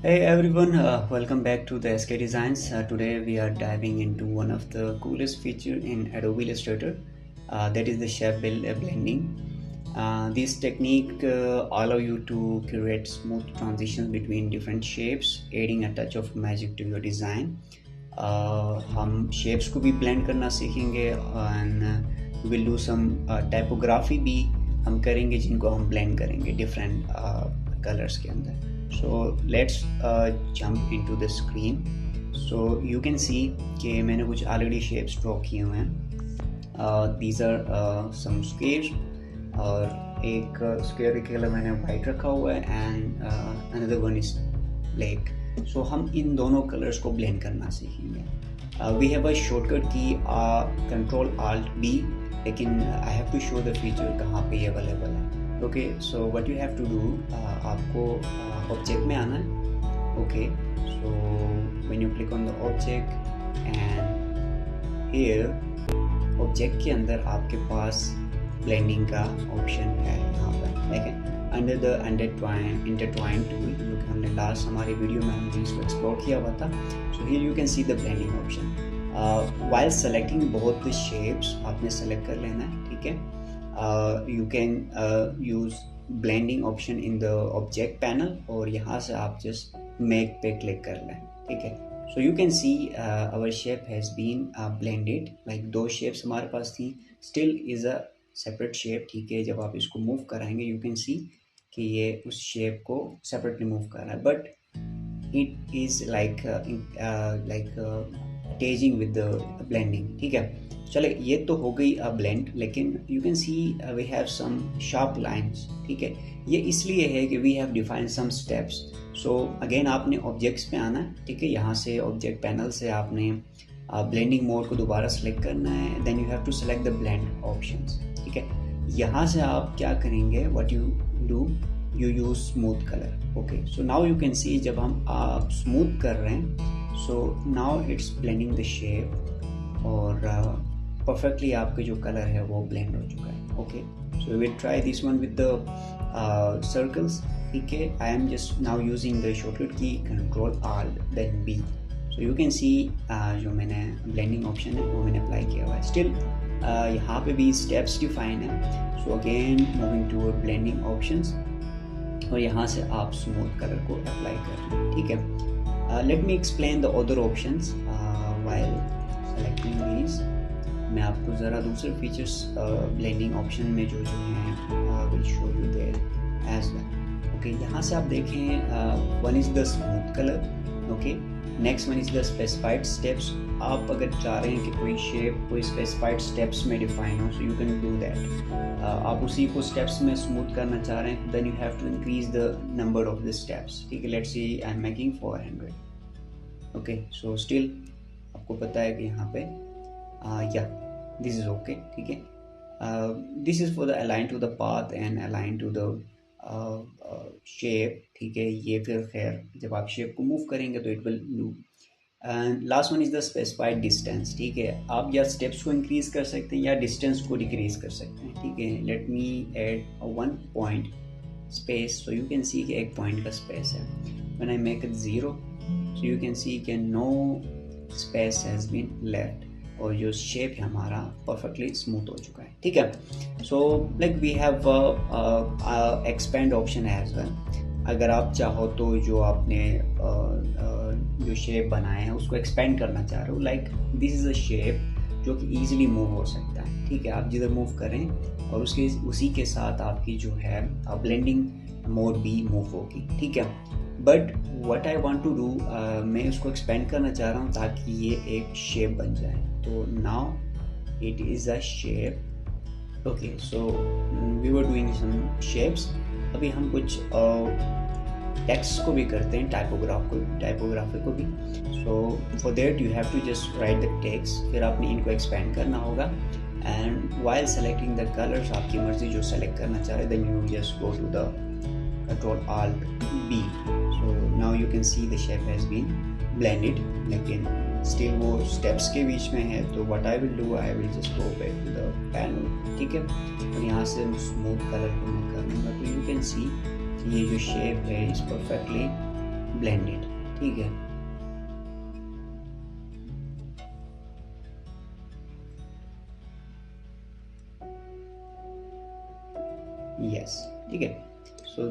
Hey everyone, welcome back to the SK Designs. Today we are diving into one of the coolest feature in Adobe Illustrator, that is the shape blending. This technique allow you to create smooth transitions between different shapes, adding a touch of magic to your design. हम shapes को भी blend करना सीखेंगे and we'll do some typography भी हम करेंगे जिनको हम blend करेंगे different colors के अंदर. So let's jump into the screen. So you can see कि मैंने कुछ already shapes draw किए हुए हैं. These are some squares और एक square के कलर मैंने white रखा हुआ है and another one is black. So हम इन दोनों कलर्स को blend करना सीखेंगे. We have a shortcut key Control Alt B, लेकिन I have to show the feature कहाँ पे ये available है. Okay, so what you have to do, आपको object में आना है. Okay, so when you click on the object and here object के अंदर आपके पास blending का option है यहाँ पर. देखें under the intertwine tool, जो कि हमने last हमारी वीडियो में हमने इसको एक्सप्लोर किया हुआ था. So here you can see the blending option. While selecting both the shapes आपने select कर लेना है, ठीक है. You can use blending option in the object panel और यहाँ से आप just make पे click कर लें, ठीक है. So you can see our shape has been blended. Like दो shapes हमारे पास थी, still is a separate shape, ठीक है. जब आप इसको move कराएंगे you can see कि ये उस shape को separately move कर रहा है, but it is like attaching with the blending, ठीक है. चले ये तो हो गई blend, लेकिन you can see we have some sharp lines, ठीक है. ये इसलिए है कि we have defined some steps. So again आपने objects पे आना है, ठीक है. यहाँ से object panel से आपने blending mode को दोबारा select करना है. Then you have to select the blend options, ठीक है. यहाँ से आप क्या करेंगे, what you do, you use smooth color. Okay, so now you can see जब हम smooth कर रहे हैं, so now it's blending the shape और perfectly आपके जो color है वो blend हो चुका है. Okay, so we will try this one with the circles, ठीक है. I am just now using the shortcut key Control Alt then B. So you can see जो मैंने blending option है वो मैंने apply किया हुआ है. Still यहाँ पे भी steps define है. So again moving to blending options और यहाँ से आप smooth color को apply कर लें, ठीक है. Let me explain the other options while selecting these. मैं आपको ज़रा दूसरे फीचर्स ब्लेंडिंग ऑप्शन में जो हैं will show you there as well. Okay, यहाँ से आप देखें one is the smooth colour. Okay, next one is the specified steps. आप अगर चाह रहे हैं कि कोई शेप कोई स्पेसिफाइड स्टेप्स में डिफाइन हो, so you can do that. आप उसी को स्टेप्स में स्मूथ करना चाह रहे हैं, then you have to increase the number of the steps, ठीक है. Let's see I am making 400. Okay, so still आपको पता है कि यहाँ पे this is okay, ठीक है. This is for the align to the path and align to the shape, ठीक है. ये फिर खैर जब आप shape को move करेंगे तो it will do. And last one is the specified distance, ठीक है. आप या steps को increase कर सकते हैं या distance को decrease कर सकते हैं, ठीक है. Let me add a 1 point space, so you can see कि एक point का space है. When I make it 0, so you can see कि no space has been left और जो शेप है हमारा परफेक्टली स्मूथ हो चुका है, ठीक है. So like we have expand option as well. अगर आप चाहो तो जो आपने जो शेप बनाए हैं उसको एक्सपेंड करना चाह रहे हो, like this is a shape जो कि ईजिली मूव हो सकता है, ठीक है. आप जिधर मूव करें और उसके उसी के साथ आपकी जो है ब्लेंडिंग मोड भी मूव होगी, ठीक है. But what I want to do, मैं उसको एक्सपेंड करना चाह रहा हूँ ताकि ये एक शेप बन जाए. तो now it is a shape. Okay, so we were doing some shapes. अभी हम कुछ टेक्स्ट को भी करते हैं, टाइपोग्राफी को भी. So for that you have to just write the text, फिर आपने इनको एक्सपेंड करना होगा. And while selecting the colours, आपकी मर्जी जो सेलेक्ट करना चाह रहे, then you just go to the Control Alt B. So now you can see the shape has been blended, लेकिन still वो steps के बीच में है. तो what I will do, I will just go back to the panel, ठीक है. और यहाँ से smooth color को मैं कर लूँगा. तो you can see कि ये जो shape है is perfectly ब्लेंडेड, ठीक है। यस, ठीक है। So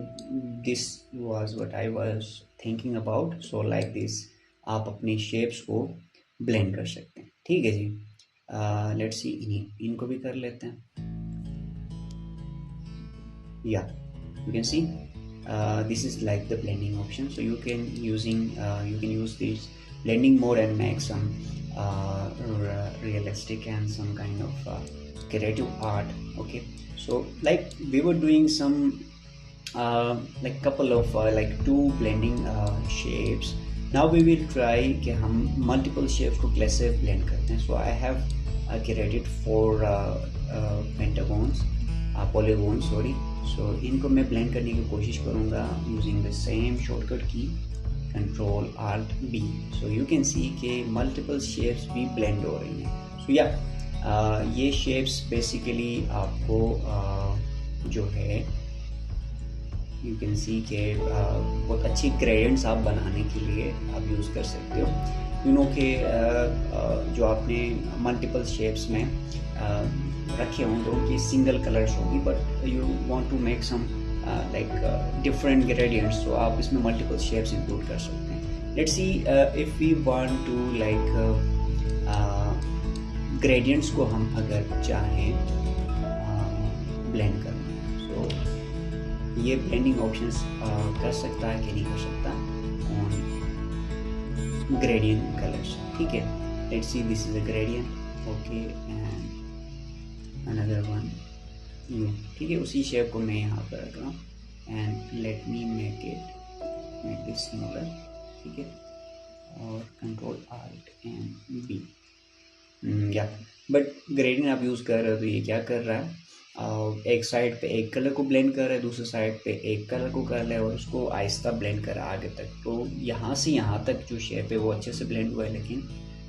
this was what I was thinking about. So like this आप अपनी शेप्स को ब्लेंड कर सकते हैं, ठीक है जी। लेट्स सी, इनको भी कर लेते हैं। Yeah, you can see this is like the blending option, so you can use this blending mode and make some realistic and some kind of creative art. Okay, so like we were doing some like couple of like two blending shapes. Now we will try कि हम multiple shapes को कैसे blend करते हैं. So I have created 4 pentagons, polygons, sorry. So इनको मैं blend करने की कोशिश करूँगा using the same shortcut key Control Alt B. So you can see कि multiple shapes भी blend हो रही हैं. So yeah, ये shapes basically आपको जो है यू कैन सी के बहुत अच्छी ग्रेडियंट्स आप बनाने के लिए आप यूज़ कर सकते हो। के जो आपने मल्टीपल शेप्स में रखे होंगे उनकी सिंगल कलर्स होगी, but you want to make some like different gradients, तो आप इसमें मल्टीपल शेप्स इंक्लूड कर सकते हैं। Let's see if we want to like gradients को हम अगर चाहें ब्लेंड करना, सो ये ब्लेंडिंग ऑप्शंस कर सकता है कि नहीं कर सकता ऑन ग्रेडियंट कलर्स, ठीक है। Let's C, this is a gradient, okay, and another one you, ठीक है। उसी शेप को मैं यहाँ पर रख रहा हूँ and let me make this smaller, ठीक है, और कंट्रोल आल्ट एंड बी, या बट ग्रेडियंट आप यूज़ कर रहे हो तो ये क्या कर रहा है, एक साइड पे एक कलर को ब्लेंड कर रहा है, दूसरे साइड पे एक कलर को कर रहा है और उसको आहिस्ता ब्लेंड कर रहा है आगे तक। तो यहाँ से यहाँ तक जो शेप है वो अच्छे से ब्लेंड हुआ है, लेकिन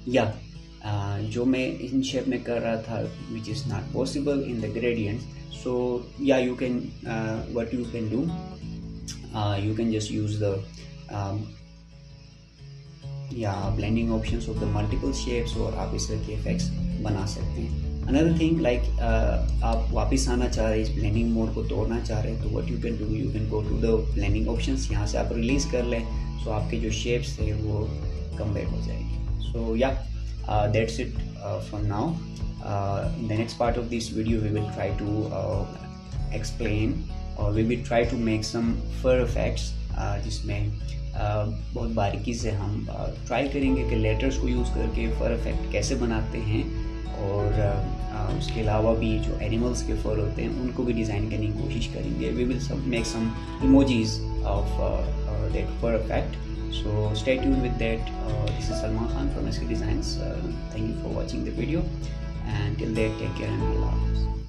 या जो मैं इन शेप में कर रहा था which is not possible in the gradients, so yeah you can what you can do, you can just use the yeah blending options of the multiple shapes और आप इस तरह के इफेक्ट्स बना सकते हैं। अनदर थिंग लाइक आप वापस आना चाह रहे हैं, इस ब्लेंडिंग मोड को तोड़ना चाह रहे हैं, तो what you can do, you can go to the blending options, यहाँ से आप रिलीज़ कर लें, सो आपके जो शेप्स थे वो कम बैक हो जाएंगे। So yeah that's it from now. In the next part of this video we will try to explain और we will try to make some fur effects, जिसमें बहुत बारीकी से हम ट्राई करेंगे कि लेटर्स को यूज़ करके फर इफेक्ट कैसे बनाते हैं, और उसके अलावा भी जो एनिमल्स के फर होते हैं उनको भी डिज़ाइन करने की कोशिश करेंगे। We will make some emojis of that for effect, so stay tuned with that. This is Salman Khan from SK Designs. Thank you for watching the video, and till then take care and Allah Hafiz.